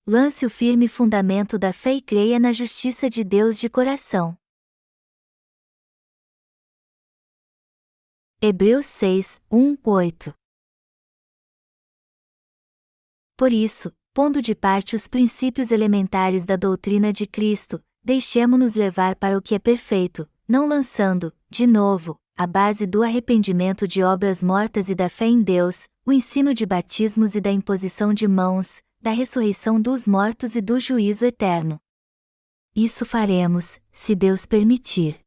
lance o firme fundamento da fé e creia na justiça de Deus de coração. Hebreus 6, 1, 8. Por isso, pondo de parte os princípios elementares da doutrina de Cristo, deixemo-nos levar para o que é perfeito, não lançando, de novo, a base do arrependimento de obras mortas e da fé em Deus, o ensino de batismos e da imposição de mãos, da ressurreição dos mortos e do juízo eterno. Isso faremos, se Deus permitir.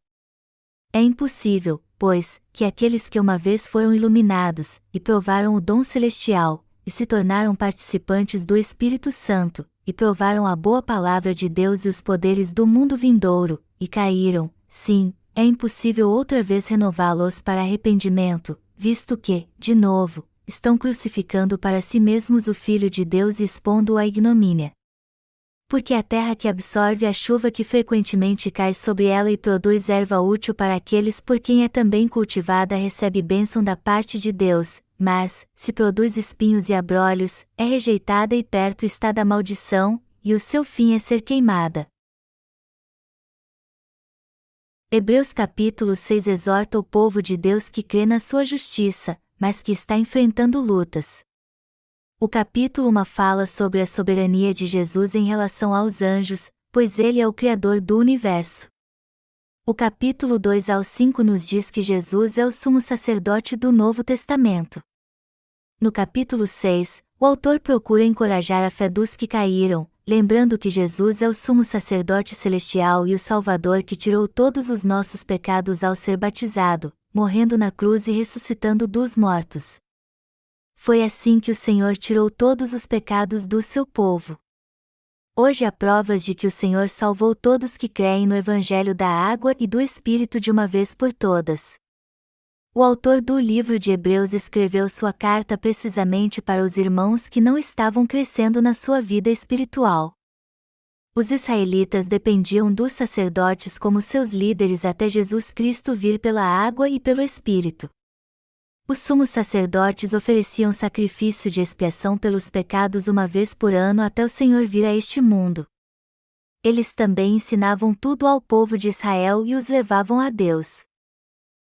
É impossível, pois, que aqueles que uma vez foram iluminados, e provaram o dom celestial, e se tornaram participantes do Espírito Santo, e provaram a boa palavra de Deus e os poderes do mundo vindouro, e caíram, sim, é impossível outra vez renová-los para arrependimento, visto que, de novo, estão crucificando para si mesmos o Filho de Deus e expondo-o à ignomínia. Porque a terra que absorve a chuva que frequentemente cai sobre ela e produz erva útil para aqueles por quem é também cultivada recebe bênção da parte de Deus, mas, se produz espinhos e abrolhos, é rejeitada e perto está da maldição, e o seu fim é ser queimada. Hebreus capítulo 6 exorta o povo de Deus que crê na sua justiça, mas que está enfrentando lutas. O capítulo 1 fala sobre a soberania de Jesus em relação aos anjos, pois ele é o Criador do universo. O capítulo 2 ao 5 nos diz que Jesus é o sumo sacerdote do Novo Testamento. No capítulo 6, o autor procura encorajar a fé dos que caíram, lembrando que Jesus é o sumo sacerdote celestial e o Salvador que tirou todos os nossos pecados ao ser batizado, morrendo na cruz e ressuscitando dos mortos. Foi assim que o Senhor tirou todos os pecados do seu povo. Hoje há provas de que o Senhor salvou todos que creem no Evangelho da Água e do Espírito de uma vez por todas. O autor do livro de Hebreus escreveu sua carta precisamente para os irmãos que não estavam crescendo na sua vida espiritual. Os israelitas dependiam dos sacerdotes como seus líderes até Jesus Cristo vir pela água e pelo Espírito. Os sumos sacerdotes ofereciam sacrifício de expiação pelos pecados uma vez por ano até o Senhor vir a este mundo. Eles também ensinavam tudo ao povo de Israel e os levavam a Deus.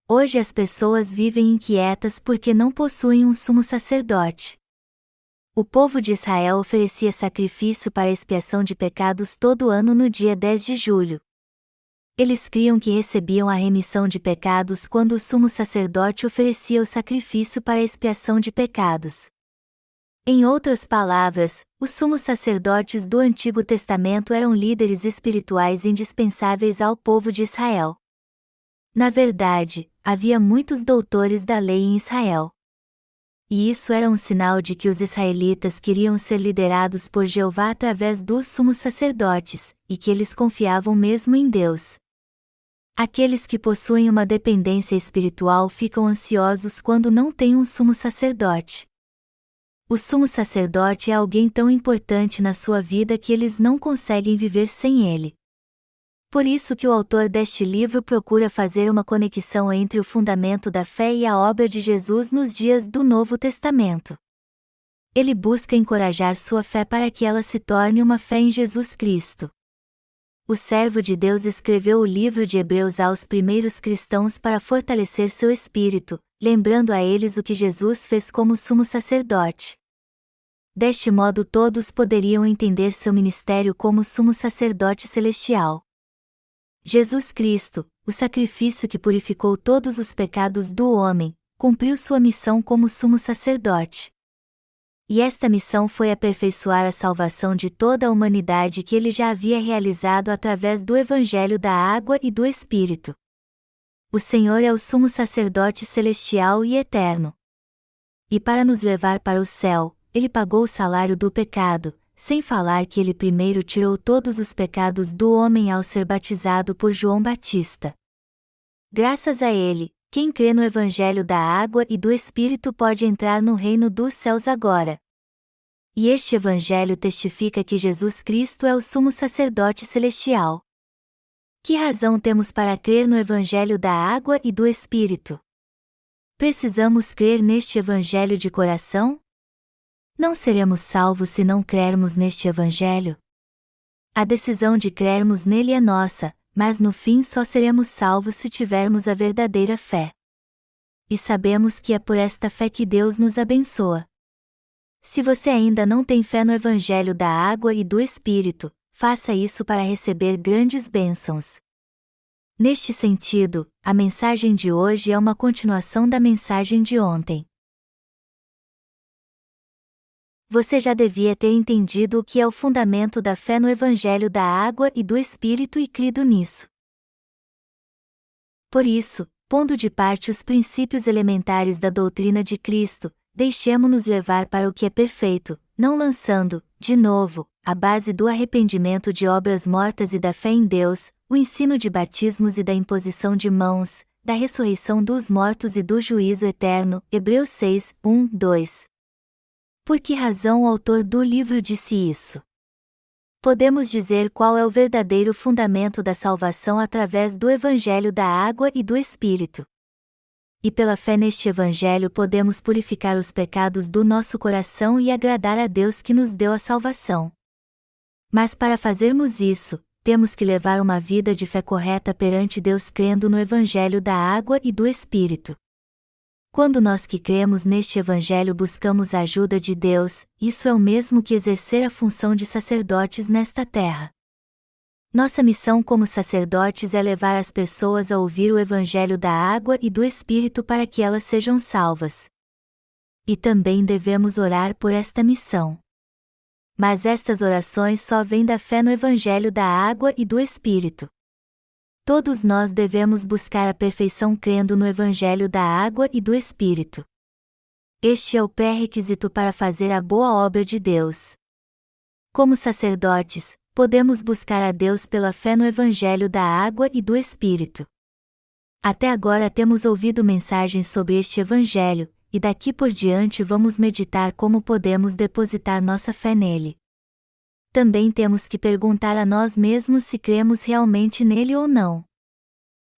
Hoje as pessoas vivem inquietas porque não possuem um sumo sacerdote. O povo de Israel oferecia sacrifício para expiação de pecados todo ano no dia 10 de julho. Eles criam que recebiam a remissão de pecados quando o sumo sacerdote oferecia o sacrifício para a expiação de pecados. Em outras palavras, os sumos sacerdotes do Antigo Testamento eram líderes espirituais indispensáveis ao povo de Israel. Na verdade, havia muitos doutores da lei em Israel. E isso era um sinal de que os israelitas queriam ser liderados por Jeová através dos sumos sacerdotes, e que eles confiavam mesmo em Deus. Aqueles que possuem uma dependência espiritual ficam ansiosos quando não têm um sumo sacerdote. O sumo sacerdote é alguém tão importante na sua vida que eles não conseguem viver sem ele. Por isso que o autor deste livro procura fazer uma conexão entre o fundamento da fé e a obra de Jesus nos dias do Novo Testamento. Ele busca encorajar sua fé para que ela se torne uma fé em Jesus Cristo. O servo de Deus escreveu o livro de Hebreus aos primeiros cristãos para fortalecer seu espírito, lembrando a eles o que Jesus fez como sumo sacerdote. Deste modo todos poderiam entender seu ministério como sumo sacerdote celestial. Jesus Cristo, o sacrifício que purificou todos os pecados do homem, cumpriu sua missão como sumo sacerdote. E esta missão foi aperfeiçoar a salvação de toda a humanidade que ele já havia realizado através do Evangelho da Água e do Espírito. O Senhor é o sumo sacerdote celestial e eterno. E para nos levar para o céu, ele pagou o salário do pecado, sem falar que ele primeiro tirou todos os pecados do homem ao ser batizado por João Batista. Graças a ele, quem crê no Evangelho da Água e do Espírito pode entrar no reino dos céus agora. E este Evangelho testifica que Jesus Cristo é o sumo sacerdote celestial. Que razão temos para crer no Evangelho da Água e do Espírito? Precisamos crer neste Evangelho de coração? Não seremos salvos se não crermos neste Evangelho? A decisão de crermos nele é nossa, mas no fim só seremos salvos se tivermos a verdadeira fé. E sabemos que é por esta fé que Deus nos abençoa. Se você ainda não tem fé no Evangelho da água e do Espírito, faça isso para receber grandes bênçãos. Neste sentido, a mensagem de hoje é uma continuação da mensagem de ontem. Você já devia ter entendido o que é o fundamento da fé no Evangelho da água e do Espírito e crido nisso. Por isso, pondo de parte os princípios elementares da doutrina de Cristo, deixemo-nos levar para o que é perfeito, não lançando, de novo, a base do arrependimento de obras mortas e da fé em Deus, o ensino de batismos e da imposição de mãos, da ressurreição dos mortos e do juízo eterno. Hebreus 6, 1, 2. Por que razão o autor do livro disse isso? Podemos dizer qual é o verdadeiro fundamento da salvação através do Evangelho da água e do Espírito. E pela fé neste Evangelho podemos purificar os pecados do nosso coração e agradar a Deus que nos deu a salvação. Mas para fazermos isso, temos que levar uma vida de fé correta perante Deus crendo no Evangelho da água e do Espírito. Quando nós que cremos neste Evangelho buscamos a ajuda de Deus, isso é o mesmo que exercer a função de sacerdotes nesta terra. Nossa missão como sacerdotes é levar as pessoas a ouvir o Evangelho da água e do Espírito para que elas sejam salvas. E também devemos orar por esta missão. Mas estas orações só vêm da fé no Evangelho da água e do Espírito. Todos nós devemos buscar a perfeição crendo no Evangelho da água e do Espírito. Este é o pré-requisito para fazer a boa obra de Deus. Como sacerdotes, podemos buscar a Deus pela fé no Evangelho da água e do Espírito. Até agora temos ouvido mensagens sobre este Evangelho, e daqui por diante vamos meditar como podemos depositar nossa fé nele. Também temos que perguntar a nós mesmos se cremos realmente nele ou não.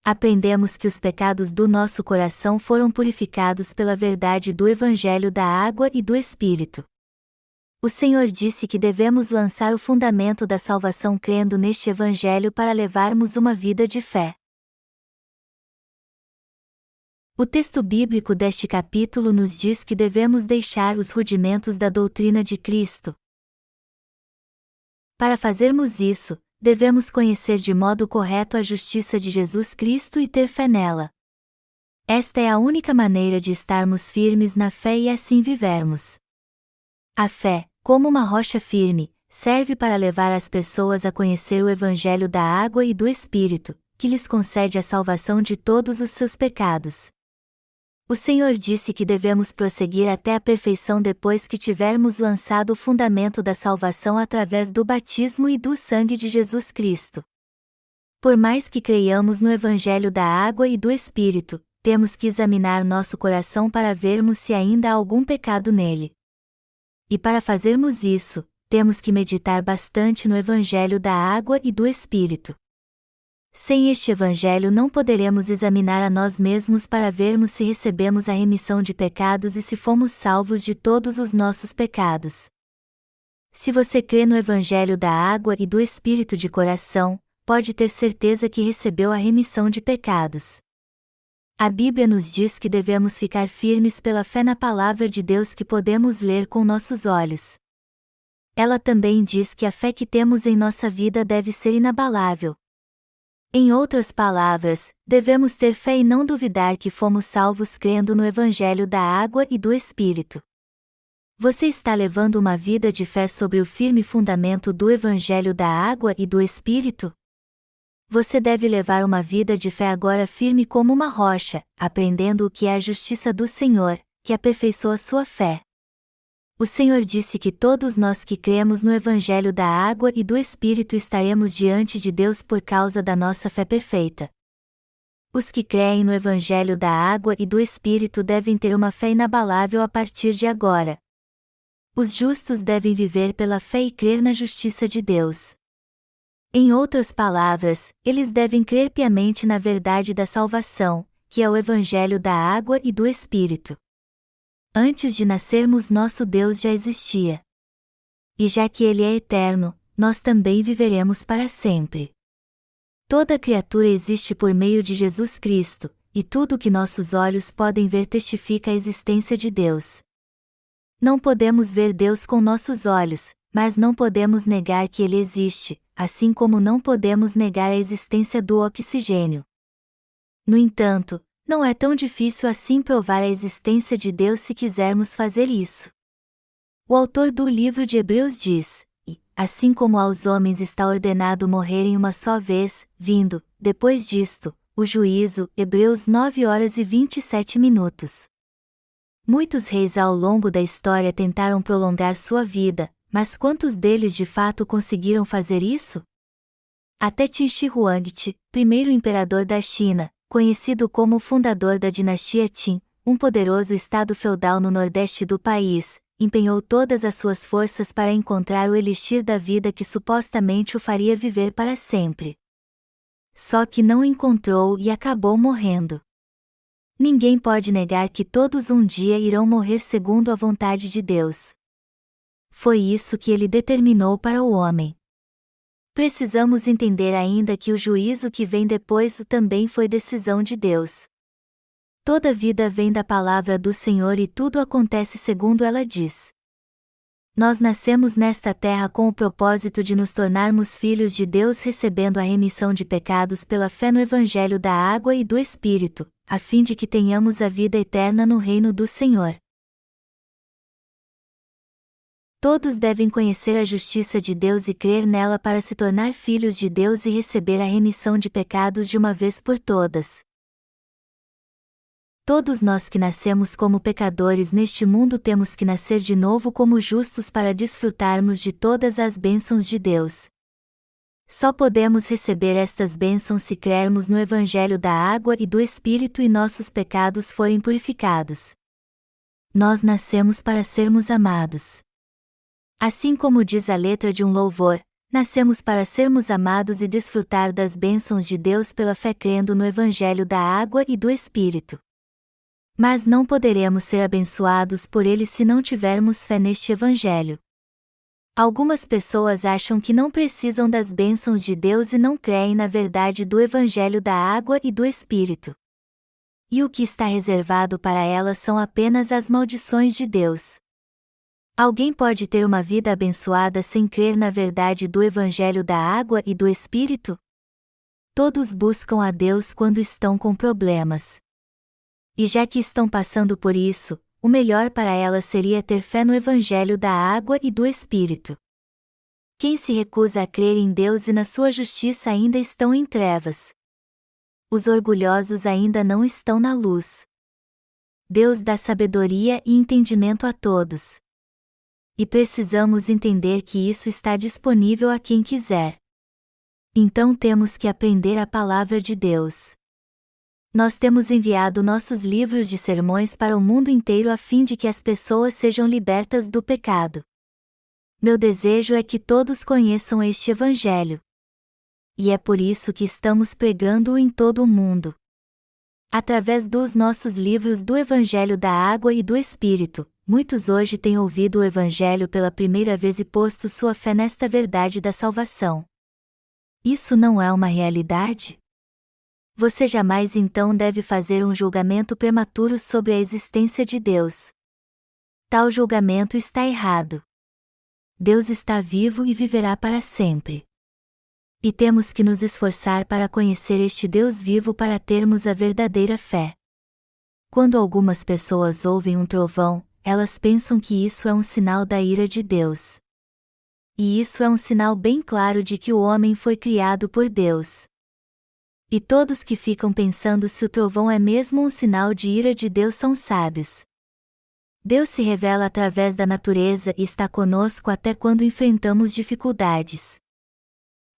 Aprendemos que os pecados do nosso coração foram purificados pela verdade do Evangelho da água e do Espírito. O Senhor disse que devemos lançar o fundamento da salvação crendo neste Evangelho para levarmos uma vida de fé. O texto bíblico deste capítulo nos diz que devemos deixar os rudimentos da doutrina de Cristo. Para fazermos isso, devemos conhecer de modo correto a justiça de Jesus Cristo e ter fé nela. Esta é a única maneira de estarmos firmes na fé e assim vivermos. A fé, como uma rocha firme, serve para levar as pessoas a conhecer o Evangelho da água e do Espírito, que lhes concede a salvação de todos os seus pecados. O Senhor disse que devemos prosseguir até a perfeição depois que tivermos lançado o fundamento da salvação através do batismo e do sangue de Jesus Cristo. Por mais que creiamos no Evangelho da água e do Espírito, temos que examinar nosso coração para vermos se ainda há algum pecado nele. E para fazermos isso, temos que meditar bastante no Evangelho da água e do Espírito. Sem este Evangelho não poderemos examinar a nós mesmos para vermos se recebemos a remissão de pecados e se fomos salvos de todos os nossos pecados. Se você crê no Evangelho da água e do Espírito de coração, pode ter certeza que recebeu a remissão de pecados. A Bíblia nos diz que devemos ficar firmes pela fé na palavra de Deus que podemos ler com nossos olhos. Ela também diz que a fé que temos em nossa vida deve ser inabalável. Em outras palavras, devemos ter fé e não duvidar que fomos salvos crendo no Evangelho da água e do Espírito. Você está levando uma vida de fé sobre o firme fundamento do Evangelho da água e do Espírito? Você deve levar uma vida de fé agora firme como uma rocha, aprendendo o que é a justiça do Senhor, que aperfeiçoa sua fé. O Senhor disse que todos nós que cremos no Evangelho da água e do Espírito estaremos diante de Deus por causa da nossa fé perfeita. Os que creem no Evangelho da água e do Espírito devem ter uma fé inabalável a partir de agora. Os justos devem viver pela fé e crer na justiça de Deus. Em outras palavras, eles devem crer piamente na verdade da salvação, que é o Evangelho da água e do Espírito. Antes de nascermos, nosso Deus já existia. E já que Ele é eterno, nós também viveremos para sempre. Toda criatura existe por meio de Jesus Cristo, e tudo o que nossos olhos podem ver testifica a existência de Deus. Não podemos ver Deus com nossos olhos, mas não podemos negar que Ele existe, assim como não podemos negar a existência do oxigênio. No entanto, não é tão difícil assim provar a existência de Deus se quisermos fazer isso. O autor do livro de Hebreus diz: "E, assim como aos homens está ordenado morrerem uma só vez, vindo, depois disto, o juízo", Hebreus 9h27. Muitos reis ao longo da história tentaram prolongar sua vida, mas quantos deles de fato conseguiram fazer isso? Até Qin Shi Huangdi, primeiro imperador da China, conhecido como o fundador da dinastia Qin, um poderoso estado feudal no nordeste do país, empenhou todas as suas forças para encontrar o elixir da vida que supostamente o faria viver para sempre. Só que não encontrou e acabou morrendo. Ninguém pode negar que todos um dia irão morrer segundo a vontade de Deus. Foi isso que Ele determinou para o homem. Precisamos entender ainda que o juízo que vem depois também foi decisão de Deus. Toda vida vem da palavra do Senhor e tudo acontece segundo ela diz. Nós nascemos nesta terra com o propósito de nos tornarmos filhos de Deus, recebendo a remissão de pecados pela fé no Evangelho da Água e do Espírito, a fim de que tenhamos a vida eterna no reino do Senhor. Todos devem conhecer a justiça de Deus e crer nela para se tornar filhos de Deus e receber a remissão de pecados de uma vez por todas. Todos nós que nascemos como pecadores neste mundo temos que nascer de novo como justos para desfrutarmos de todas as bênçãos de Deus. Só podemos receber estas bênçãos se crermos no Evangelho da Água e do Espírito e nossos pecados forem purificados. Nós nascemos para sermos amados. Assim como diz a letra de um louvor, nascemos para sermos amados e desfrutar das bênçãos de Deus pela fé crendo no Evangelho da Água e do Espírito. Mas não poderemos ser abençoados por Ele se não tivermos fé neste Evangelho. Algumas pessoas acham que não precisam das bênçãos de Deus e não creem na verdade do Evangelho da Água e do Espírito. E o que está reservado para elas são apenas as maldições de Deus. Alguém pode ter uma vida abençoada sem crer na verdade do Evangelho da Água e do Espírito? Todos buscam a Deus quando estão com problemas. E já que estão passando por isso, o melhor para elas seria ter fé no Evangelho da Água e do Espírito. Quem se recusa a crer em Deus e na sua justiça ainda estão em trevas. Os orgulhosos ainda não estão na luz. Deus dá sabedoria e entendimento a todos. E precisamos entender que isso está disponível a quem quiser. Então temos que aprender a palavra de Deus. Nós temos enviado nossos livros de sermões para o mundo inteiro a fim de que as pessoas sejam libertas do pecado. Meu desejo é que todos conheçam este Evangelho. E é por isso que estamos pregando-o em todo o mundo. Através dos nossos livros do Evangelho da Água e do Espírito, muitos hoje têm ouvido o Evangelho pela primeira vez e posto sua fé nesta verdade da salvação. Isso não é uma realidade? Você jamais então deve fazer um julgamento prematuro sobre a existência de Deus. Tal julgamento está errado. Deus está vivo e viverá para sempre. E temos que nos esforçar para conhecer este Deus vivo para termos a verdadeira fé. Quando algumas pessoas ouvem um trovão, elas pensam que isso é um sinal da ira de Deus. E isso é um sinal bem claro de que o homem foi criado por Deus. E todos que ficam pensando se o trovão é mesmo um sinal de ira de Deus são sábios. Deus se revela através da natureza e está conosco até quando enfrentamos dificuldades.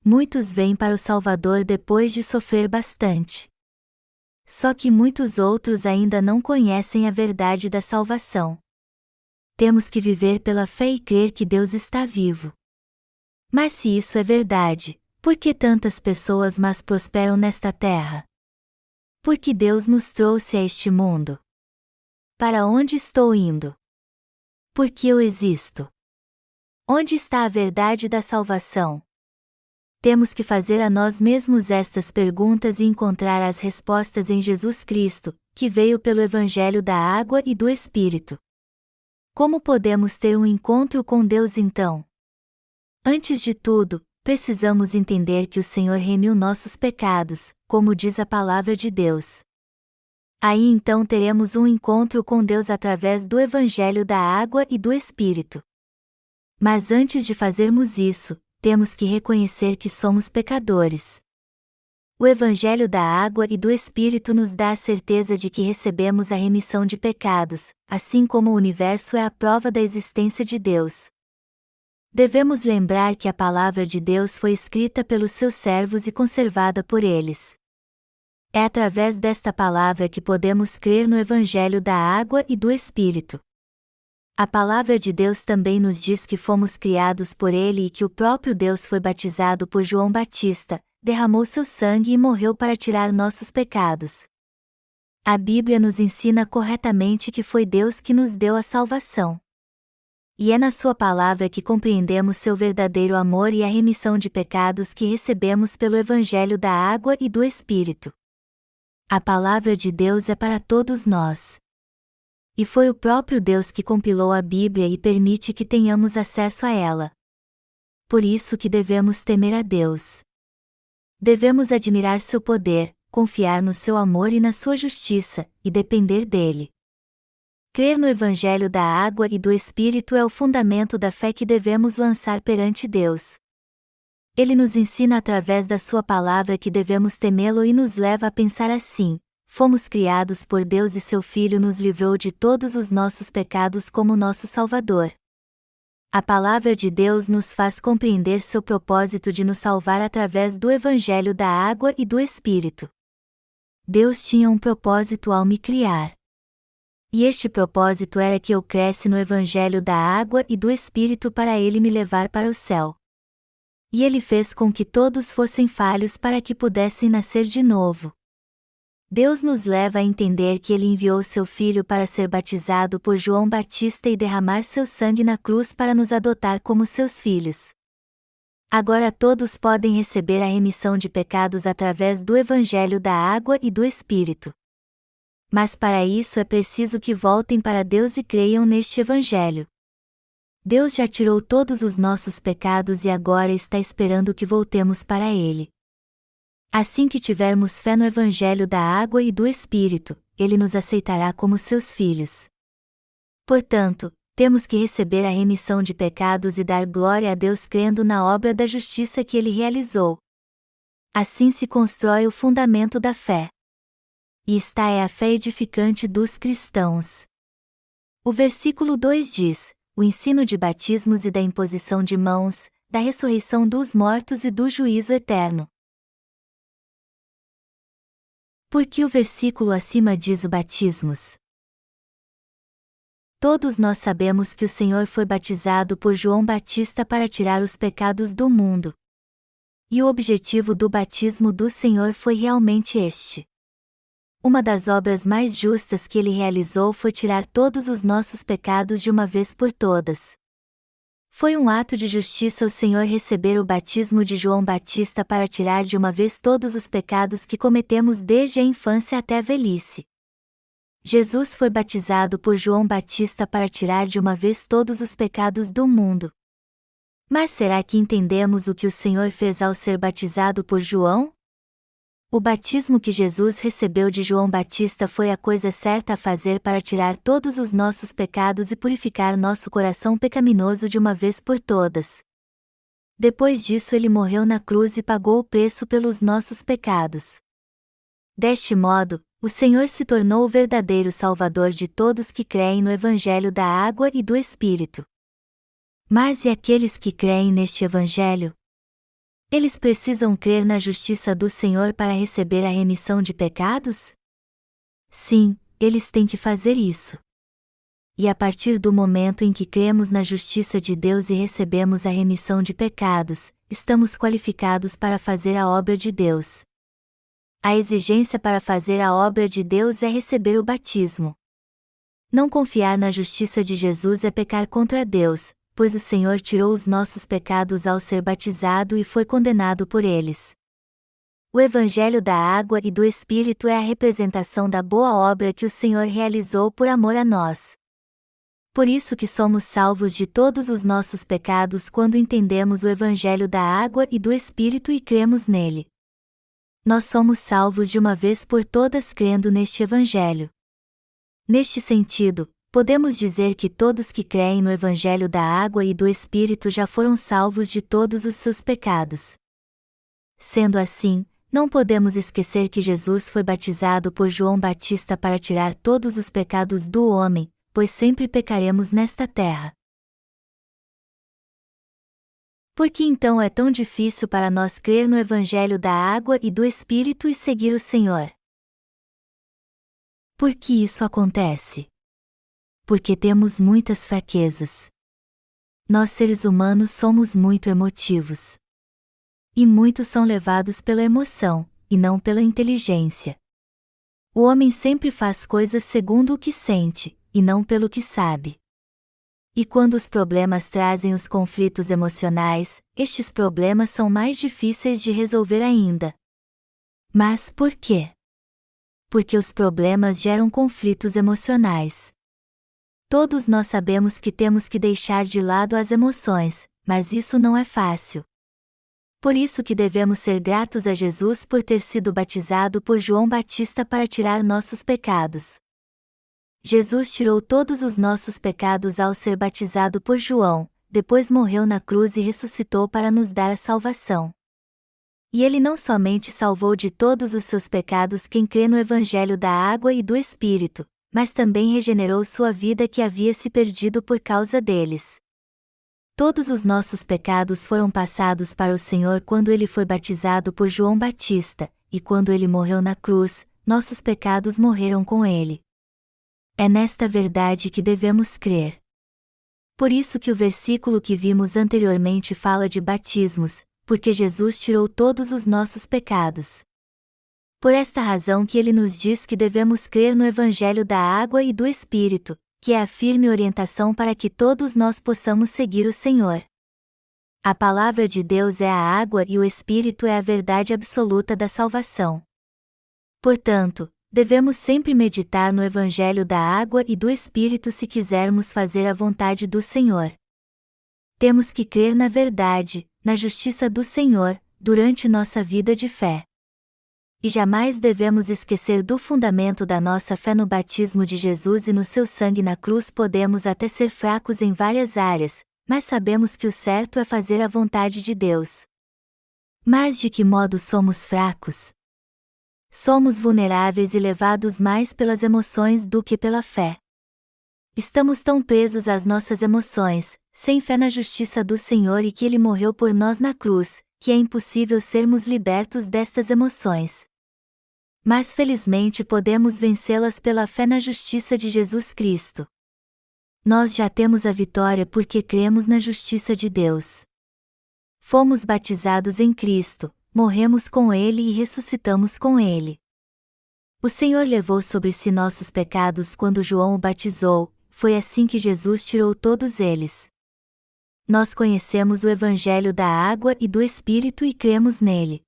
Muitos vêm para o Salvador depois de sofrer bastante. Só que muitos outros ainda não conhecem a verdade da salvação. Temos que viver pela fé e crer que Deus está vivo. Mas se isso é verdade, por que tantas pessoas más prosperam nesta terra? Porque Deus nos trouxe a este mundo. Para onde estou indo? Por que eu existo? Onde está a verdade da salvação? Temos que fazer a nós mesmos estas perguntas e encontrar as respostas em Jesus Cristo, que veio pelo Evangelho da Água e do Espírito. Como podemos ter um encontro com Deus então? Antes de tudo, precisamos entender que o Senhor remiu nossos pecados, como diz a palavra de Deus. Aí então teremos um encontro com Deus através do Evangelho da Água e do Espírito. Mas antes de fazermos isso, temos que reconhecer que somos pecadores. O Evangelho da Água e do Espírito nos dá a certeza de que recebemos a remissão de pecados, assim como o universo é a prova da existência de Deus. Devemos lembrar que a palavra de Deus foi escrita pelos seus servos e conservada por eles. É através desta palavra que podemos crer no Evangelho da Água e do Espírito. A palavra de Deus também nos diz que fomos criados por Ele e que o próprio Deus foi batizado por João Batista, derramou seu sangue e morreu para tirar nossos pecados. A Bíblia nos ensina corretamente que foi Deus que nos deu a salvação. E é na sua palavra que compreendemos seu verdadeiro amor e a remissão de pecados que recebemos pelo Evangelho da Água e do Espírito. A palavra de Deus é para todos nós. E foi o próprio Deus que compilou a Bíblia e permite que tenhamos acesso a ela. Por isso que devemos temer a Deus. Devemos admirar seu poder, confiar no seu amor e na sua justiça, e depender dele. Crer no Evangelho da Água e do Espírito é o fundamento da fé que devemos lançar perante Deus. Ele nos ensina através da sua palavra que devemos temê-lo e nos leva a pensar assim: fomos criados por Deus e seu Filho nos livrou de todos os nossos pecados como nosso Salvador. A palavra de Deus nos faz compreender seu propósito de nos salvar através do Evangelho da Água e do Espírito. Deus tinha um propósito ao me criar. E este propósito era que eu cresce no Evangelho da Água e do Espírito para ele me levar para o céu. E ele fez com que todos fossem falhos para que pudessem nascer de novo. Deus nos leva a entender que ele enviou seu Filho para ser batizado por João Batista e derramar seu sangue na cruz para nos adotar como seus filhos. Agora todos podem receber a remissão de pecados através do Evangelho da Água e do Espírito. Mas para isso é preciso que voltem para Deus e creiam neste Evangelho. Deus já tirou todos os nossos pecados e agora está esperando que voltemos para Ele. Assim que tivermos fé no Evangelho da Água e do Espírito, Ele nos aceitará como seus filhos. Portanto, temos que receber a remissão de pecados e dar glória a Deus crendo na obra da justiça que Ele realizou. Assim se constrói o fundamento da fé. E esta é a fé edificante dos cristãos. O versículo 2 diz: o ensino de batismos e da imposição de mãos, da ressurreição dos mortos e do juízo eterno. Por que o versículo acima diz o batismos? Todos nós sabemos que o Senhor foi batizado por João Batista para tirar os pecados do mundo. E o objetivo do batismo do Senhor foi realmente este. Uma das obras mais justas que ele realizou foi tirar todos os nossos pecados de uma vez por todas. Foi um ato de justiça o Senhor receber o batismo de João Batista para tirar de uma vez todos os pecados que cometemos desde a infância até a velhice. Jesus foi batizado por João Batista para tirar de uma vez todos os pecados do mundo. Mas será que entendemos o que o Senhor fez ao ser batizado por João? O batismo que Jesus recebeu de João Batista foi a coisa certa a fazer para tirar todos os nossos pecados e purificar nosso coração pecaminoso de uma vez por todas. Depois disso ele morreu na cruz e pagou o preço pelos nossos pecados. Deste modo, o Senhor se tornou o verdadeiro Salvador de todos que creem no Evangelho da Água e do Espírito. Mas e aqueles que creem neste Evangelho? Eles precisam crer na justiça do Senhor para receber a remissão de pecados? Sim, eles têm que fazer isso. E a partir do momento em que cremos na justiça de Deus e recebemos a remissão de pecados, estamos qualificados para fazer a obra de Deus. A exigência para fazer a obra de Deus é receber o batismo. Não confiar na justiça de Jesus é pecar contra Deus, pois o Senhor tirou os nossos pecados ao ser batizado e foi condenado por eles. O Evangelho da água e do Espírito é a representação da boa obra que o Senhor realizou por amor a nós. Por isso que somos salvos de todos os nossos pecados quando entendemos o Evangelho da água e do Espírito e cremos nele. Nós somos salvos de uma vez por todas crendo neste Evangelho. Neste sentido, podemos dizer que todos que creem no Evangelho da água e do Espírito já foram salvos de todos os seus pecados. Sendo assim, não podemos esquecer que Jesus foi batizado por João Batista para tirar todos os pecados do homem, pois sempre pecaremos nesta terra. Por que então é tão difícil para nós crer no Evangelho da água e do Espírito e seguir o Senhor? Por que isso acontece? Porque temos muitas fraquezas. Nós seres humanos somos muito emotivos. E muitos são levados pela emoção, e não pela inteligência. O homem sempre faz coisas segundo o que sente, e não pelo que sabe. E quando os problemas trazem os conflitos emocionais, estes problemas são mais difíceis de resolver ainda. Mas por quê? Porque os problemas geram conflitos emocionais. Todos nós sabemos que temos que deixar de lado as emoções, mas isso não é fácil. Por isso que devemos ser gratos a Jesus por ter sido batizado por João Batista para tirar nossos pecados. Jesus tirou todos os nossos pecados ao ser batizado por João, depois morreu na cruz e ressuscitou para nos dar a salvação. E ele não somente salvou de todos os seus pecados quem crê no Evangelho da água e do Espírito, mas também regenerou sua vida que havia se perdido por causa deles. Todos os nossos pecados foram passados para o Senhor quando ele foi batizado por João Batista, e quando ele morreu na cruz, nossos pecados morreram com ele. É nesta verdade que devemos crer. Por isso que o versículo que vimos anteriormente fala de batismos, porque Jesus tirou todos os nossos pecados. Por esta razão que ele nos diz que devemos crer no Evangelho da água e do Espírito, que é a firme orientação para que todos nós possamos seguir o Senhor. A palavra de Deus é a água e o Espírito é a verdade absoluta da salvação. Portanto, devemos sempre meditar no Evangelho da água e do Espírito se quisermos fazer a vontade do Senhor. Temos que crer na verdade, na justiça do Senhor, durante nossa vida de fé. E jamais devemos esquecer do fundamento da nossa fé no batismo de Jesus e no seu sangue na cruz. Podemos até ser fracos em várias áreas, mas sabemos que o certo é fazer a vontade de Deus. Mas de que modo somos fracos? Somos vulneráveis e levados mais pelas emoções do que pela fé. Estamos tão presos às nossas emoções, sem fé na justiça do Senhor e que Ele morreu por nós na cruz, que é impossível sermos libertos destas emoções. Mas felizmente podemos vencê-las pela fé na justiça de Jesus Cristo. Nós já temos a vitória porque cremos na justiça de Deus. Fomos batizados em Cristo, morremos com Ele e ressuscitamos com Ele. O Senhor levou sobre si nossos pecados quando João o batizou, foi assim que Jesus tirou todos eles. Nós conhecemos o Evangelho da água e do Espírito e cremos nele.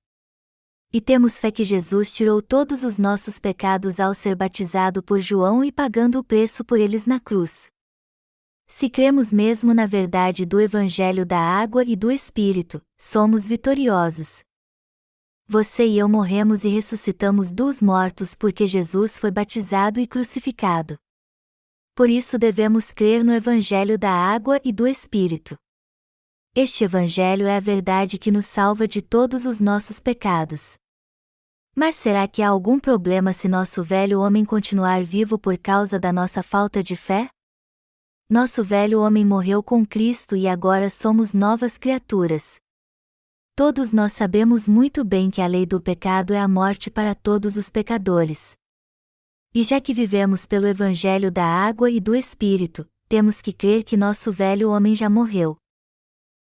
E temos fé que Jesus tirou todos os nossos pecados ao ser batizado por João e pagando o preço por eles na cruz. Se cremos mesmo na verdade do Evangelho da água e do Espírito, somos vitoriosos. Você e eu morremos e ressuscitamos dos mortos porque Jesus foi batizado e crucificado. Por isso devemos crer no Evangelho da água e do Espírito. Este Evangelho é a verdade que nos salva de todos os nossos pecados. Mas será que há algum problema se nosso velho homem continuar vivo por causa da nossa falta de fé? Nosso velho homem morreu com Cristo e agora somos novas criaturas. Todos nós sabemos muito bem que a lei do pecado é a morte para todos os pecadores. E já que vivemos pelo Evangelho da água e do Espírito, temos que crer que nosso velho homem já morreu.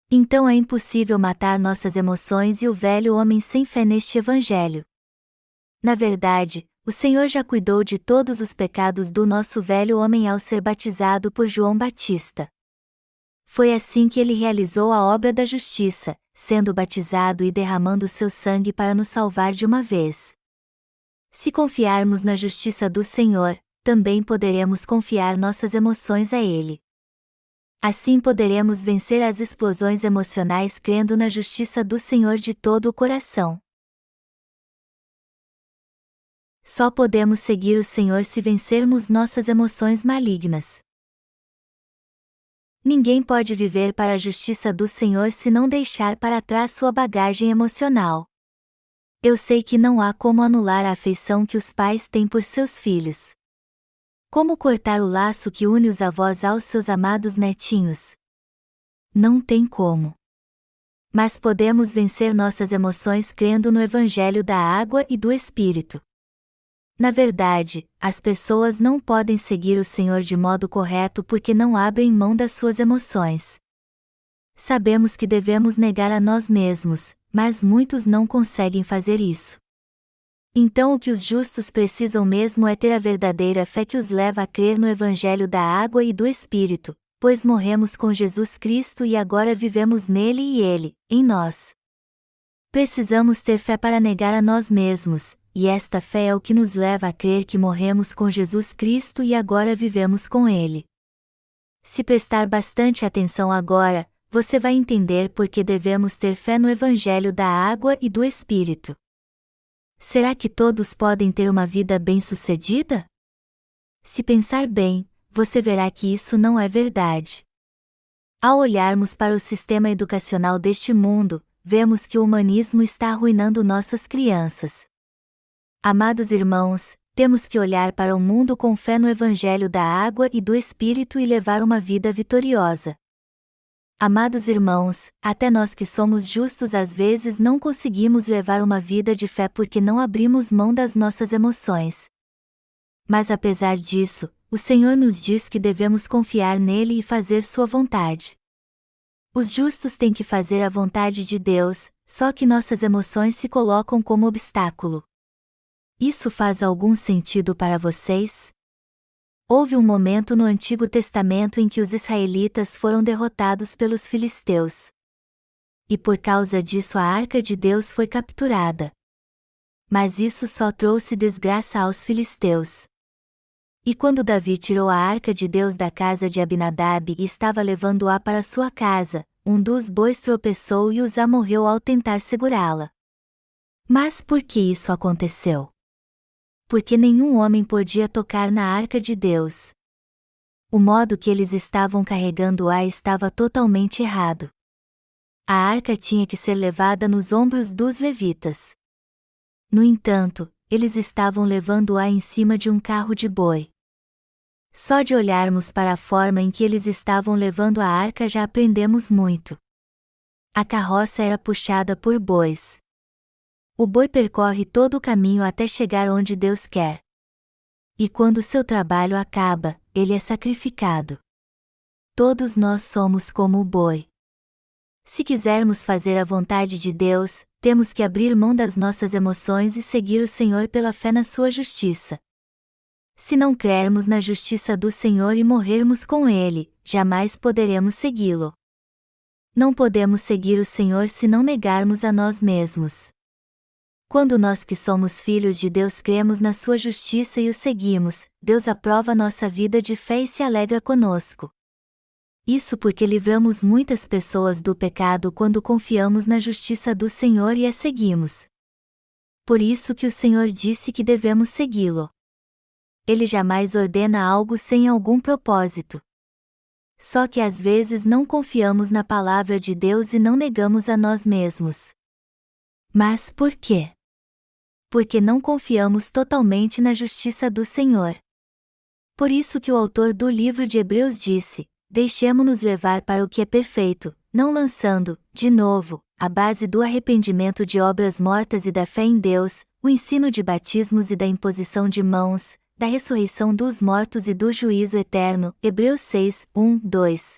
Então é impossível matar nossas emoções e o velho homem sem fé neste Evangelho. Na verdade, O Senhor já cuidou de todos os pecados do nosso velho homem ao ser batizado por João Batista. Foi assim que ele realizou a obra da justiça, sendo batizado e derramando seu sangue para nos salvar de uma vez. Se confiarmos na justiça do Senhor, também poderemos confiar nossas emoções a Ele. Assim poderemos vencer as explosões emocionais crendo na justiça do Senhor de todo o coração. Só podemos seguir o Senhor se vencermos nossas emoções malignas. Ninguém pode viver para a justiça do Senhor se não deixar para trás sua bagagem emocional. Eu sei que não há como anular a afeição que os pais têm por seus filhos. Como cortar o laço que une os avós aos seus amados netinhos? Não tem como. Mas podemos vencer nossas emoções crendo no Evangelho da Água e do Espírito. Na verdade, as pessoas não podem seguir o Senhor de modo correto porque não abrem mão das suas emoções. Sabemos que devemos negar a nós mesmos, mas muitos não conseguem fazer isso. Então o que os justos precisam mesmo é ter a verdadeira fé que os leva a crer no Evangelho da Água e do Espírito, pois morremos com Jesus Cristo e agora vivemos nele e ele, em nós. Precisamos ter fé para negar a nós mesmos, e esta fé é o que nos leva a crer que morremos com Jesus Cristo e agora vivemos com Ele. Se prestar bastante atenção agora, você vai entender por que devemos ter fé no Evangelho da Água e do Espírito. Será que todos podem ter uma vida bem-sucedida? Se pensar bem, você verá que isso não é verdade. Ao olharmos para o sistema educacional deste mundo, vemos que o humanismo está arruinando nossas crianças. Amados irmãos, temos que olhar para o mundo com fé no Evangelho da Água e do Espírito e levar uma vida vitoriosa. Amados irmãos, até nós que somos justos às vezes não conseguimos levar uma vida de fé porque não abrimos mão das nossas emoções. Mas apesar disso, o Senhor nos diz que devemos confiar nele e fazer sua vontade. Os justos têm que fazer a vontade de Deus, só que nossas emoções se colocam como obstáculo. Isso faz algum sentido para vocês? Houve um momento no Antigo Testamento em que os israelitas foram derrotados pelos filisteus. E por causa disso a Arca de Deus foi capturada. Mas isso só trouxe desgraça aos filisteus. E quando Davi tirou a Arca de Deus da casa de Abinadab e estava levando-a para sua casa, um dos bois tropeçou e Uzá morreu ao tentar segurá-la. Mas por que isso aconteceu? Porque nenhum homem podia tocar na Arca de Deus. O modo que eles estavam carregando-a estava totalmente errado. A arca tinha que ser levada nos ombros dos levitas. No entanto, eles estavam levando-a em cima de um carro de boi. Só de olharmos para a forma em que eles estavam levando a arca já aprendemos muito. A carroça era puxada por bois. O boi percorre todo o caminho até chegar onde Deus quer. E quando seu trabalho acaba, ele é sacrificado. Todos nós somos como o boi. Se quisermos fazer a vontade de Deus, temos que abrir mão das nossas emoções e seguir o Senhor pela fé na sua justiça. Se não crermos na justiça do Senhor e morrermos com Ele, jamais poderemos segui-lo. Não podemos seguir o Senhor se não negarmos a nós mesmos. Quando nós que somos filhos de Deus cremos na sua justiça e o seguimos, Deus aprova nossa vida de fé e se alegra conosco. Isso porque livramos muitas pessoas do pecado quando confiamos na justiça do Senhor e a seguimos. Por isso que o Senhor disse que devemos segui-lo. Ele jamais ordena algo sem algum propósito. Só que às vezes não confiamos na palavra de Deus e não negamos a nós mesmos. Mas por quê? Porque não confiamos totalmente na justiça do Senhor. Por isso que o autor do livro de Hebreus disse: deixemo-nos levar para o que é perfeito, não lançando, de novo, a base do arrependimento de obras mortas e da fé em Deus, o ensino de batismos e da imposição de mãos, da ressurreição dos mortos e do juízo eterno. Hebreus 6, 1, 2.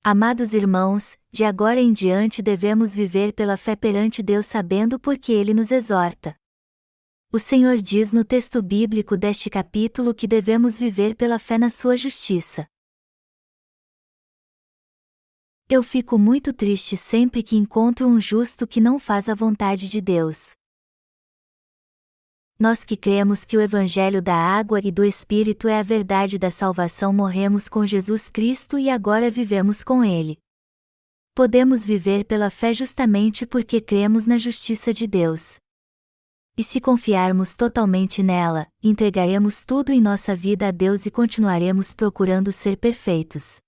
Amados irmãos, de agora em diante devemos viver pela fé perante Deus sabendo por que Ele nos exorta. O Senhor diz no texto bíblico deste capítulo que devemos viver pela fé na sua justiça. Eu fico muito triste sempre que encontro um justo que não faz a vontade de Deus. Nós que cremos que o Evangelho da água e do Espírito é a verdade da salvação morremos com Jesus Cristo e agora vivemos com Ele. Podemos viver pela fé justamente porque cremos na justiça de Deus. E se confiarmos totalmente nela, entregaremos tudo em nossa vida a Deus e continuaremos procurando ser perfeitos.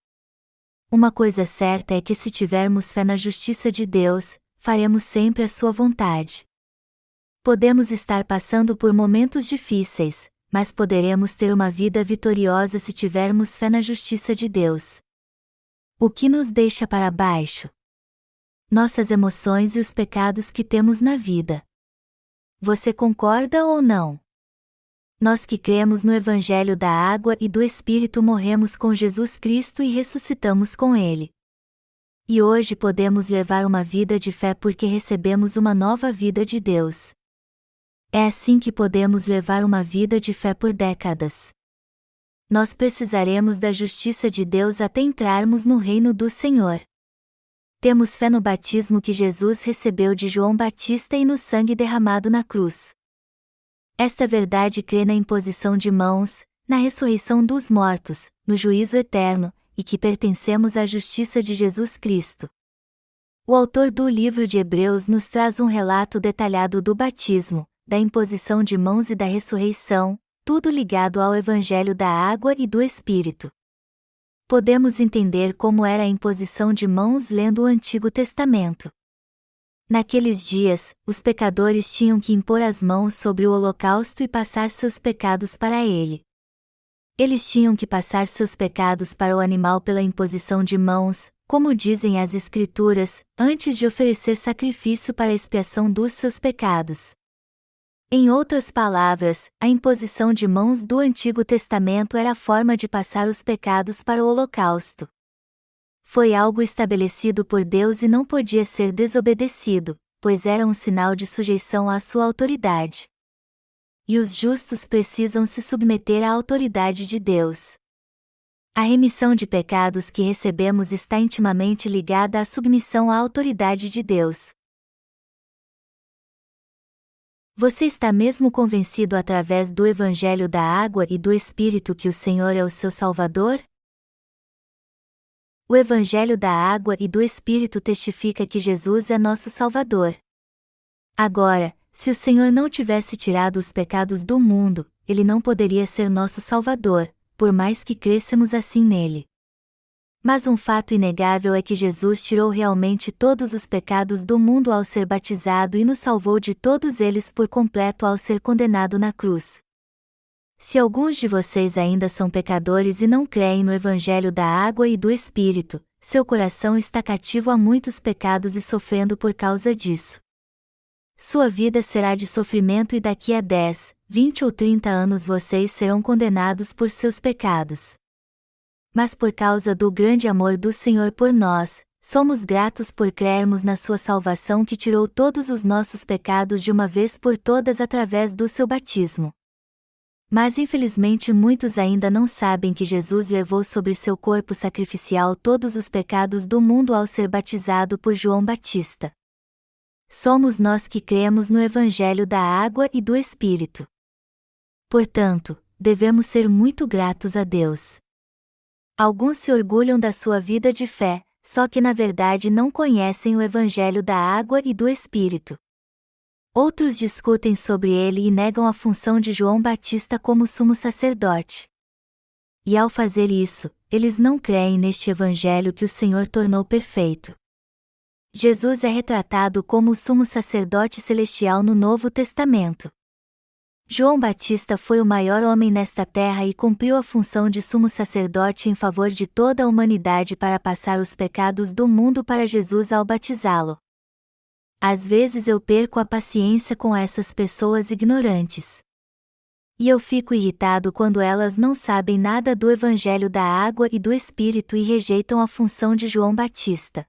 Uma coisa certa é que se tivermos fé na justiça de Deus, faremos sempre a sua vontade. Podemos estar passando por momentos difíceis, mas poderemos ter uma vida vitoriosa se tivermos fé na justiça de Deus. O que nos deixa para baixo? Nossas emoções e os pecados que temos na vida. Você concorda ou não? Nós que cremos no Evangelho da água e do Espírito morremos com Jesus Cristo e ressuscitamos com Ele. E hoje podemos levar uma vida de fé porque recebemos uma nova vida de Deus. É assim que podemos levar uma vida de fé por décadas. Nós precisaremos da justiça de Deus até entrarmos no reino do Senhor. Temos fé no batismo que Jesus recebeu de João Batista e no sangue derramado na cruz. Esta verdade crê na imposição de mãos, na ressurreição dos mortos, no juízo eterno, e que pertencemos à justiça de Jesus Cristo. O autor do livro de Hebreus nos traz um relato detalhado do batismo, da imposição de mãos e da ressurreição, tudo ligado ao Evangelho da água e do Espírito. Podemos entender como era a imposição de mãos lendo o Antigo Testamento. Naqueles dias, os pecadores tinham que impor as mãos sobre o holocausto e passar seus pecados para ele. Eles tinham que passar seus pecados para o animal pela imposição de mãos, como dizem as Escrituras, antes de oferecer sacrifício para a expiação dos seus pecados. Em outras palavras, a imposição de mãos do Antigo Testamento era a forma de passar os pecados para o holocausto. Foi algo estabelecido por Deus e não podia ser desobedecido, pois era um sinal de sujeição à sua autoridade. E os justos precisam se submeter à autoridade de Deus. A remissão de pecados que recebemos está intimamente ligada à submissão à autoridade de Deus. Você está mesmo convencido através do Evangelho da água e do Espírito que o Senhor é o seu Salvador? O Evangelho da água e do Espírito testifica que Jesus é nosso Salvador. Agora, se o Senhor não tivesse tirado os pecados do mundo, Ele não poderia ser nosso Salvador, por mais que crescêssemos assim nele. Mas um fato inegável é que Jesus tirou realmente todos os pecados do mundo ao ser batizado e nos salvou de todos eles por completo ao ser condenado na cruz. Se alguns de vocês ainda são pecadores e não creem no Evangelho da água e do Espírito, seu coração está cativo a muitos pecados e sofrendo por causa disso. Sua vida será de sofrimento e daqui a 10, 20 ou 30 anos vocês serão condenados por seus pecados. Mas por causa do grande amor do Senhor por nós, somos gratos por crermos na sua salvação que tirou todos os nossos pecados de uma vez por todas através do seu batismo. Mas infelizmente muitos ainda não sabem que Jesus levou sobre seu corpo sacrificial todos os pecados do mundo ao ser batizado por João Batista. Somos nós que cremos no Evangelho da água e do Espírito. Portanto, devemos ser muito gratos a Deus. Alguns se orgulham da sua vida de fé, só que na verdade não conhecem o Evangelho da água e do Espírito. Outros discutem sobre ele e negam a função de João Batista como sumo sacerdote. E ao fazer isso, eles não creem neste Evangelho que o Senhor tornou perfeito. Jesus é retratado como o sumo sacerdote celestial no Novo Testamento. João Batista foi o maior homem nesta terra e cumpriu a função de sumo sacerdote em favor de toda a humanidade para passar os pecados do mundo para Jesus ao batizá-lo. Às vezes eu perco a paciência com essas pessoas ignorantes. E eu fico irritado quando elas não sabem nada do Evangelho da água e do Espírito e rejeitam a função de João Batista.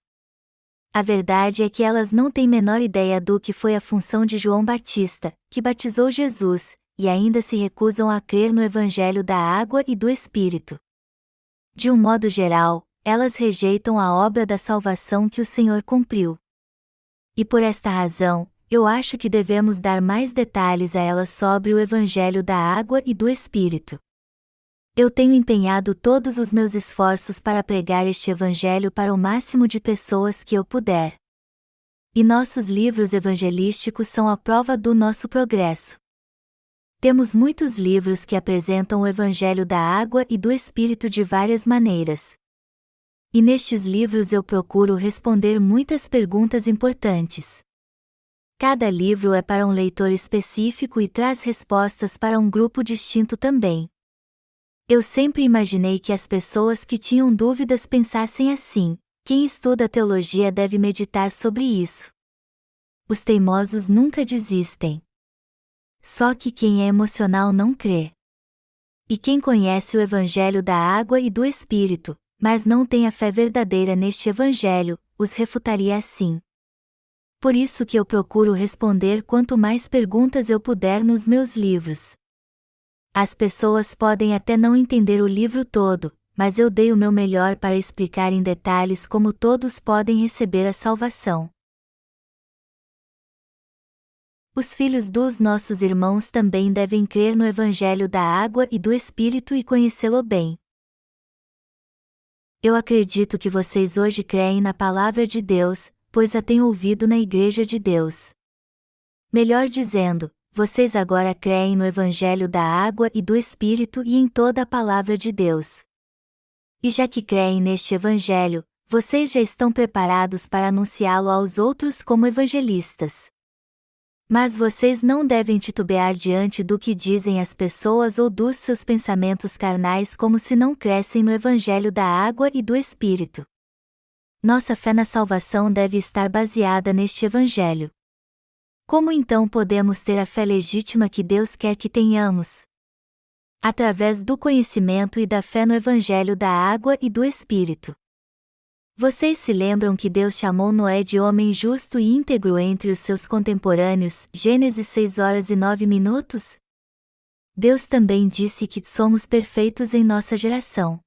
A verdade é que elas não têm menor ideia do que foi a função de João Batista, que batizou Jesus, e ainda se recusam a crer no Evangelho da água e do Espírito. De um modo geral, elas rejeitam a obra da salvação que o Senhor cumpriu. E por esta razão, eu acho que devemos dar mais detalhes a elas sobre o Evangelho da água e do Espírito. Eu tenho empenhado todos os meus esforços para pregar este Evangelho para o máximo de pessoas que eu puder. E nossos livros evangelísticos são a prova do nosso progresso. Temos muitos livros que apresentam o Evangelho da água e do Espírito de várias maneiras. E nestes livros eu procuro responder muitas perguntas importantes. Cada livro é para um leitor específico e traz respostas para um grupo distinto também. Eu sempre imaginei que as pessoas que tinham dúvidas pensassem assim: quem estuda teologia deve meditar sobre isso. Os teimosos nunca desistem. Só que quem é emocional não crê. E quem conhece o Evangelho da água e do Espírito, mas não tem a fé verdadeira neste Evangelho, os refutaria assim. Por isso que eu procuro responder quanto mais perguntas eu puder nos meus livros. As pessoas podem até não entender o livro todo, mas eu dei o meu melhor para explicar em detalhes como todos podem receber a salvação. Os filhos dos nossos irmãos também devem crer no Evangelho da água e do Espírito e conhecê-lo bem. Eu acredito que vocês hoje creem na Palavra de Deus, pois a têm ouvido na Igreja de Deus. Melhor dizendo, vocês agora creem no Evangelho da água e do Espírito e em toda a Palavra de Deus. E já que creem neste Evangelho, vocês já estão preparados para anunciá-lo aos outros como evangelistas. Mas vocês não devem titubear diante do que dizem as pessoas ou dos seus pensamentos carnais como se não crescem no Evangelho da água e do Espírito. Nossa fé na salvação deve estar baseada neste Evangelho. Como então podemos ter a fé legítima que Deus quer que tenhamos? Através do conhecimento e da fé no Evangelho da água e do Espírito. Vocês se lembram que Deus chamou Noé de homem justo e íntegro entre os seus contemporâneos, Gênesis 6:09? Deus também disse que somos perfeitos em nossa geração.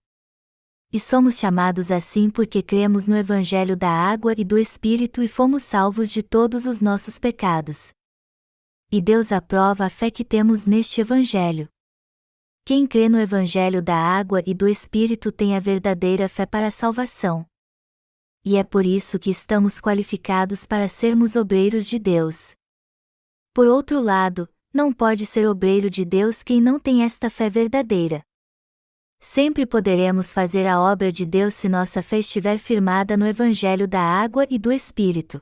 E somos chamados assim porque cremos no Evangelho da água e do Espírito e fomos salvos de todos os nossos pecados. E Deus aprova a fé que temos neste Evangelho. Quem crê no Evangelho da água e do Espírito tem a verdadeira fé para a salvação. E é por isso que estamos qualificados para sermos obreiros de Deus. Por outro lado, não pode ser obreiro de Deus quem não tem esta fé verdadeira. Sempre poderemos fazer a obra de Deus se nossa fé estiver firmada no Evangelho da água e do Espírito.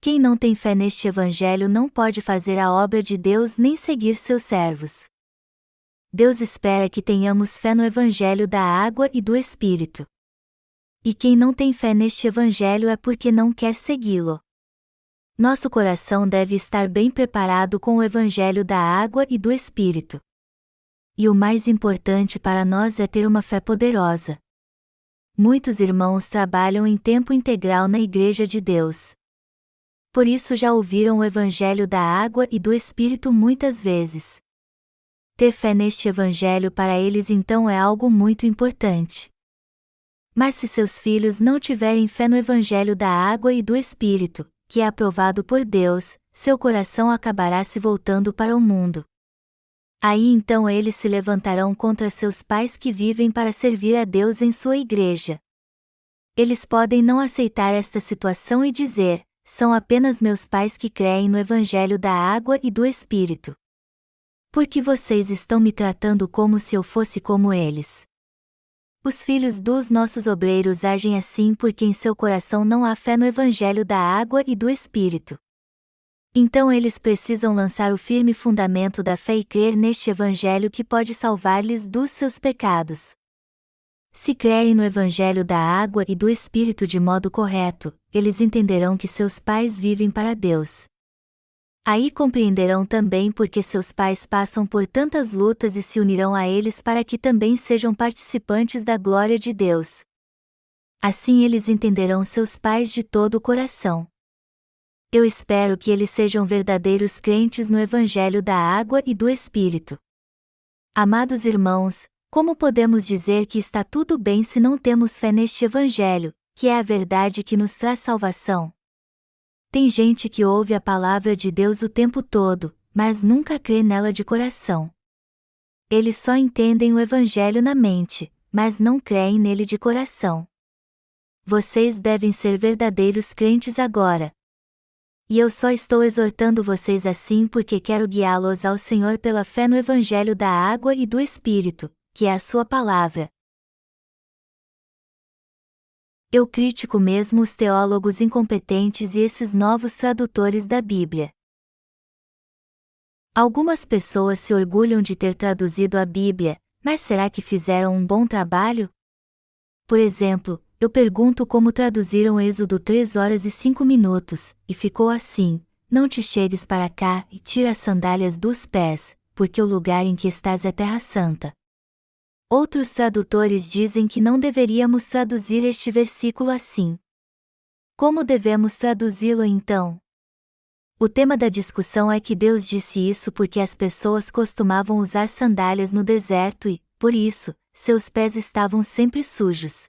Quem não tem fé neste Evangelho não pode fazer a obra de Deus nem seguir seus servos. Deus espera que tenhamos fé no Evangelho da água e do Espírito. E quem não tem fé neste Evangelho é porque não quer segui-lo. Nosso coração deve estar bem preparado com o Evangelho da água e do Espírito. E o mais importante para nós é ter uma fé poderosa. Muitos irmãos trabalham em tempo integral na Igreja de Deus. Por isso já ouviram o Evangelho da água e do Espírito muitas vezes. Ter fé neste Evangelho para eles então é algo muito importante. Mas se seus filhos não tiverem fé no Evangelho da água e do Espírito, que é aprovado por Deus, seu coração acabará se voltando para o mundo. Aí então eles se levantarão contra seus pais que vivem para servir a Deus em sua igreja. Eles podem não aceitar esta situação e dizer: são apenas meus pais que creem no Evangelho da água e do Espírito. Por que vocês estão me tratando como se eu fosse como eles? Os filhos dos nossos obreiros agem assim porque em seu coração não há fé no Evangelho da água e do Espírito. Então eles precisam lançar o firme fundamento da fé e crer neste Evangelho que pode salvar-lhes dos seus pecados. Se crerem no Evangelho da água e do Espírito de modo correto, eles entenderão que seus pais vivem para Deus. Aí compreenderão também porque seus pais passam por tantas lutas e se unirão a eles para que também sejam participantes da glória de Deus. Assim eles entenderão seus pais de todo o coração. Eu espero que eles sejam verdadeiros crentes no Evangelho da Água e do Espírito. Amados irmãos, como podemos dizer que está tudo bem se não temos fé neste Evangelho, que é a verdade que nos traz salvação? Tem gente que ouve a palavra de Deus o tempo todo, mas nunca crê nela de coração. Eles só entendem o Evangelho na mente, mas não creem nele de coração. Vocês devem ser verdadeiros crentes agora. E eu só estou exortando vocês assim porque quero guiá-los ao Senhor pela fé no Evangelho da Água e do Espírito, que é a sua palavra. Eu critico mesmo os teólogos incompetentes e esses novos tradutores da Bíblia. Algumas pessoas se orgulham de ter traduzido a Bíblia, mas será que fizeram um bom trabalho? Por exemplo, eu pergunto como traduziram Êxodo 3 horas e 5 minutos, e ficou assim: não te chegues para cá e tira as sandálias dos pés, porque o lugar em que estás é terra santa. Outros tradutores dizem que não deveríamos traduzir este versículo assim. Como devemos traduzi-lo então? O tema da discussão é que Deus disse isso porque as pessoas costumavam usar sandálias no deserto e, por isso, seus pés estavam sempre sujos.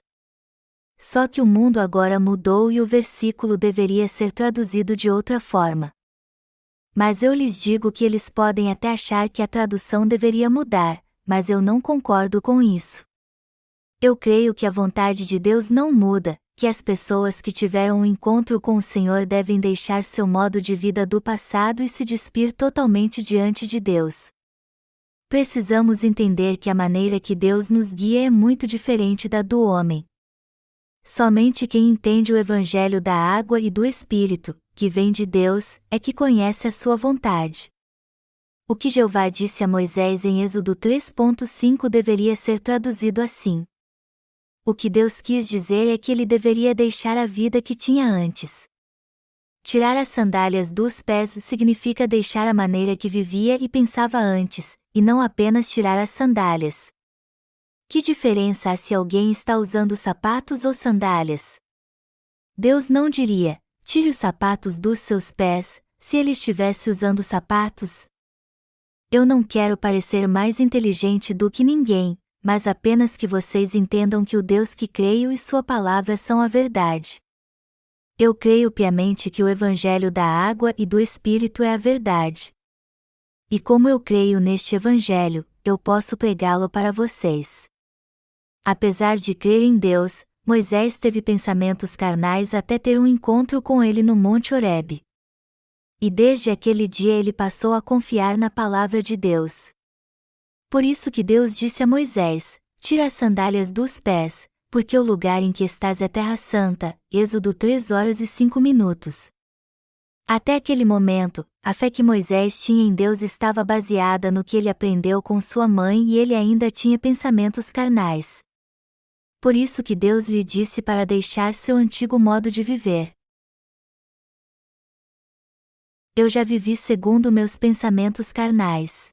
Só que o mundo agora mudou e o versículo deveria ser traduzido de outra forma. Mas eu lhes digo que eles podem até achar que a tradução deveria mudar, mas eu não concordo com isso. Eu creio que a vontade de Deus não muda, que as pessoas que tiveram um encontro com o Senhor devem deixar seu modo de vida do passado e se despir totalmente diante de Deus. Precisamos entender que a maneira que Deus nos guia é muito diferente da do homem. Somente quem entende o Evangelho da Água e do Espírito, que vem de Deus, é que conhece a sua vontade. O que Jeová disse a Moisés em Êxodo 3:5 deveria ser traduzido assim. O que Deus quis dizer é que ele deveria deixar a vida que tinha antes. Tirar as sandálias dos pés significa deixar a maneira que vivia e pensava antes, e não apenas tirar as sandálias. Que diferença há se alguém está usando sapatos ou sandálias? Deus não diria: tire os sapatos dos seus pés, se ele estivesse usando sapatos. Eu não quero parecer mais inteligente do que ninguém, mas apenas que vocês entendam que o Deus que creio e sua palavra são a verdade. Eu creio piamente que o Evangelho da Água e do Espírito é a verdade. E como eu creio neste Evangelho, eu posso pregá-lo para vocês. Apesar de crer em Deus, Moisés teve pensamentos carnais até ter um encontro com ele no Monte Horebe. E desde aquele dia ele passou a confiar na palavra de Deus. Por isso que Deus disse a Moisés: tira as sandálias dos pés, porque o lugar em que estás é terra santa. Êxodo 3 horas e 5 minutos. Até aquele momento, a fé que Moisés tinha em Deus estava baseada no que ele aprendeu com sua mãe e ele ainda tinha pensamentos carnais. Por isso que Deus lhe disse para deixar seu antigo modo de viver. Eu já vivi segundo meus pensamentos carnais.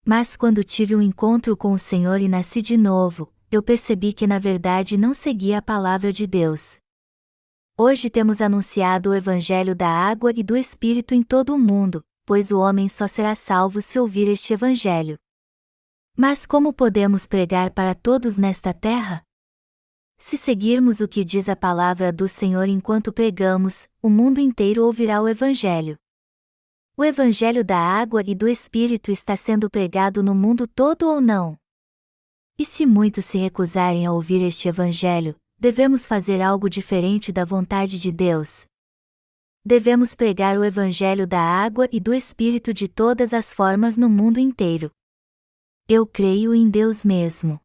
Mas quando tive um encontro com o Senhor e nasci de novo, eu percebi que na verdade não seguia a palavra de Deus. Hoje temos anunciado o Evangelho da Água e do Espírito em todo o mundo, pois o homem só será salvo se ouvir este Evangelho. Mas como podemos pregar para todos nesta terra? Se seguirmos o que diz a palavra do Senhor enquanto pregamos, o mundo inteiro ouvirá o Evangelho. O Evangelho da Água e do Espírito está sendo pregado no mundo todo ou não? E se muitos se recusarem a ouvir este Evangelho, devemos fazer algo diferente da vontade de Deus. Devemos pregar o Evangelho da Água e do Espírito de todas as formas no mundo inteiro. Eu creio em Deus mesmo.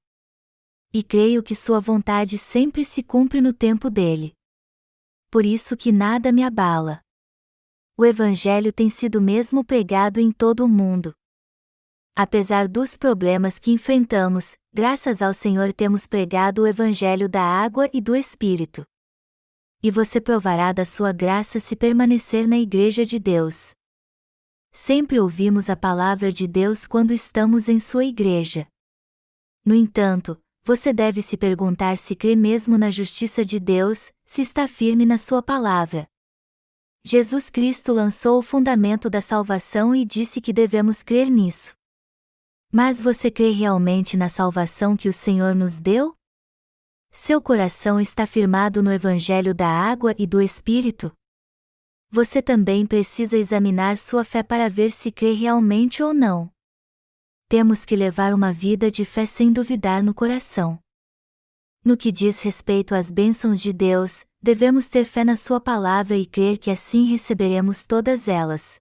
E creio que sua vontade sempre se cumpre no tempo dele. Por isso que nada me abala. O Evangelho tem sido mesmo pregado em todo o mundo. Apesar dos problemas que enfrentamos, graças ao Senhor temos pregado o Evangelho da Água e do Espírito. E você provará da sua graça se permanecer na Igreja de Deus. Sempre ouvimos a palavra de Deus quando estamos em sua igreja. No entanto, você deve se perguntar se crê mesmo na justiça de Deus, se está firme na sua palavra. Jesus Cristo lançou o fundamento da salvação e disse que devemos crer nisso. Mas você crê realmente na salvação que o Senhor nos deu? Seu coração está firmado no Evangelho da água e do Espírito? Você também precisa examinar sua fé para ver se crê realmente ou não. Temos que levar uma vida de fé sem duvidar no coração. No que diz respeito às bênçãos de Deus, devemos ter fé na sua palavra e crer que assim receberemos todas elas.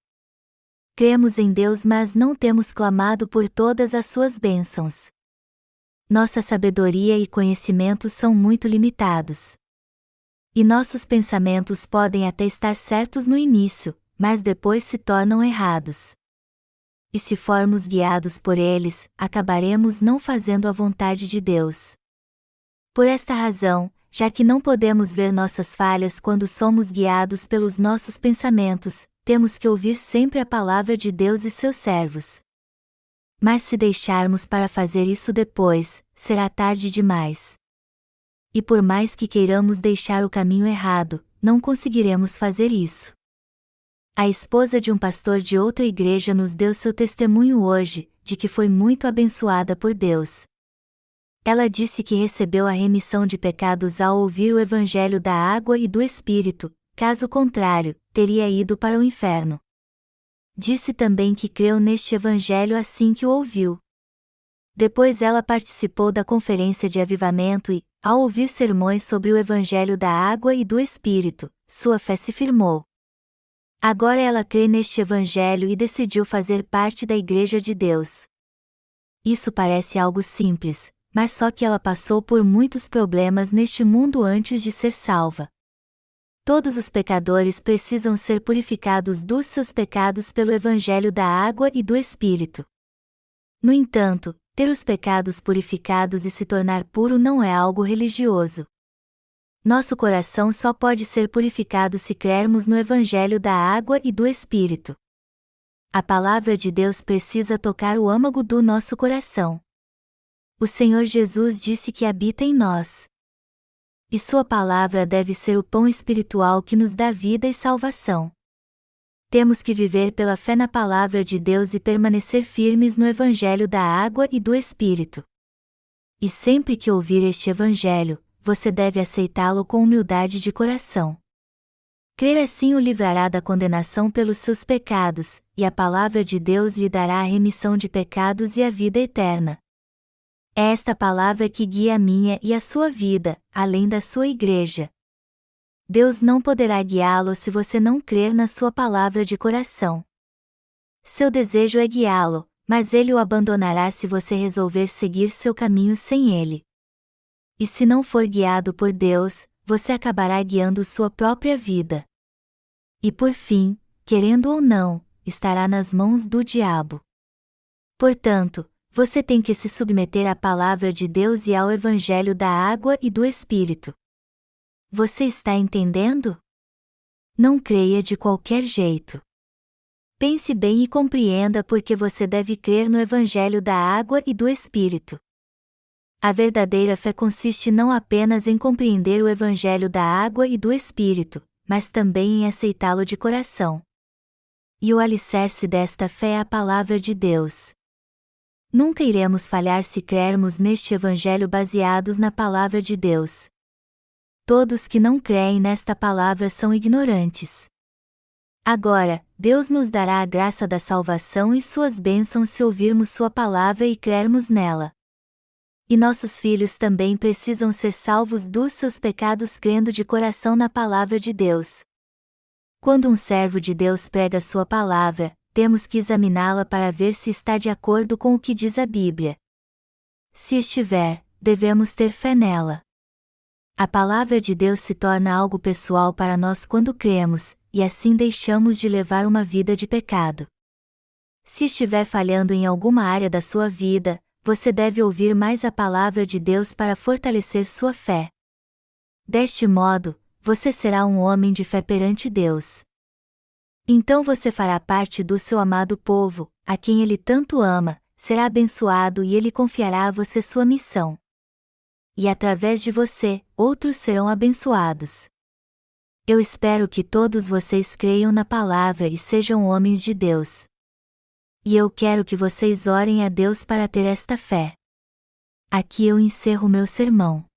Cremos em Deus, mas não temos clamado por todas as suas bênçãos. Nossa sabedoria e conhecimento são muito limitados. E nossos pensamentos podem até estar certos no início, mas depois se tornam errados. E se formos guiados por eles, acabaremos não fazendo a vontade de Deus. Por esta razão, já que não podemos ver nossas falhas quando somos guiados pelos nossos pensamentos, temos que ouvir sempre a palavra de Deus e seus servos. Mas se deixarmos para fazer isso depois, será tarde demais. E por mais que queiramos deixar o caminho errado, não conseguiremos fazer isso. A esposa de um pastor de outra igreja nos deu seu testemunho hoje, de que foi muito abençoada por Deus. Ela disse que recebeu a remissão de pecados ao ouvir o Evangelho da água e do Espírito, caso contrário, teria ido para o inferno. Disse também que creu neste Evangelho assim que o ouviu. Depois ela participou da conferência de avivamento e, ao ouvir sermões sobre o Evangelho da água e do Espírito, sua fé se firmou. Agora ela crê neste Evangelho e decidiu fazer parte da Igreja de Deus. Isso parece algo simples, mas só que ela passou por muitos problemas neste mundo antes de ser salva. Todos os pecadores precisam ser purificados dos seus pecados pelo Evangelho da água e do Espírito. No entanto, ter os pecados purificados e se tornar puro não é algo religioso. Nosso coração só pode ser purificado se crermos no Evangelho da água e do Espírito. A palavra de Deus precisa tocar o âmago do nosso coração. O Senhor Jesus disse que habita em nós. E sua palavra deve ser o pão espiritual que nos dá vida e salvação. Temos que viver pela fé na palavra de Deus e permanecer firmes no Evangelho da água e do Espírito. E sempre que ouvir este Evangelho, você deve aceitá-lo com humildade de coração. Crer assim o livrará da condenação pelos seus pecados, e a palavra de Deus lhe dará a remissão de pecados e a vida eterna. É esta palavra que guia a minha e a sua vida, além da sua igreja. Deus não poderá guiá-lo se você não crer na sua palavra de coração. Seu desejo é guiá-lo, mas ele o abandonará se você resolver seguir seu caminho sem ele. E se não for guiado por Deus, você acabará guiando sua própria vida. E por fim, querendo ou não, estará nas mãos do diabo. Portanto, você tem que se submeter à palavra de Deus e ao Evangelho da água e do Espírito. Você está entendendo? Não creia de qualquer jeito. Pense bem e compreenda por que você deve crer no Evangelho da água e do Espírito. A verdadeira fé consiste não apenas em compreender o Evangelho da água e do Espírito, mas também em aceitá-lo de coração. E o alicerce desta fé é a palavra de Deus. Nunca iremos falhar se crermos neste Evangelho baseados na palavra de Deus. Todos que não creem nesta palavra são ignorantes. Agora, Deus nos dará a graça da salvação e suas bênçãos se ouvirmos sua palavra e crermos nela. E nossos filhos também precisam ser salvos dos seus pecados crendo de coração na palavra de Deus. Quando um servo de Deus prega sua palavra, temos que examiná-la para ver se está de acordo com o que diz a Bíblia. Se estiver, devemos ter fé nela. A palavra de Deus se torna algo pessoal para nós quando cremos, e assim deixamos de levar uma vida de pecado. Se estiver falhando em alguma área da sua vida, você deve ouvir mais a palavra de Deus para fortalecer sua fé. Deste modo, você será um homem de fé perante Deus. Então você fará parte do seu amado povo, a quem ele tanto ama, será abençoado e ele confiará a você sua missão. e através de você, outros serão abençoados. Eu espero que todos vocês creiam na palavra e sejam homens de Deus. E eu quero que vocês orem a Deus para ter esta fé. Aqui eu encerro meu sermão.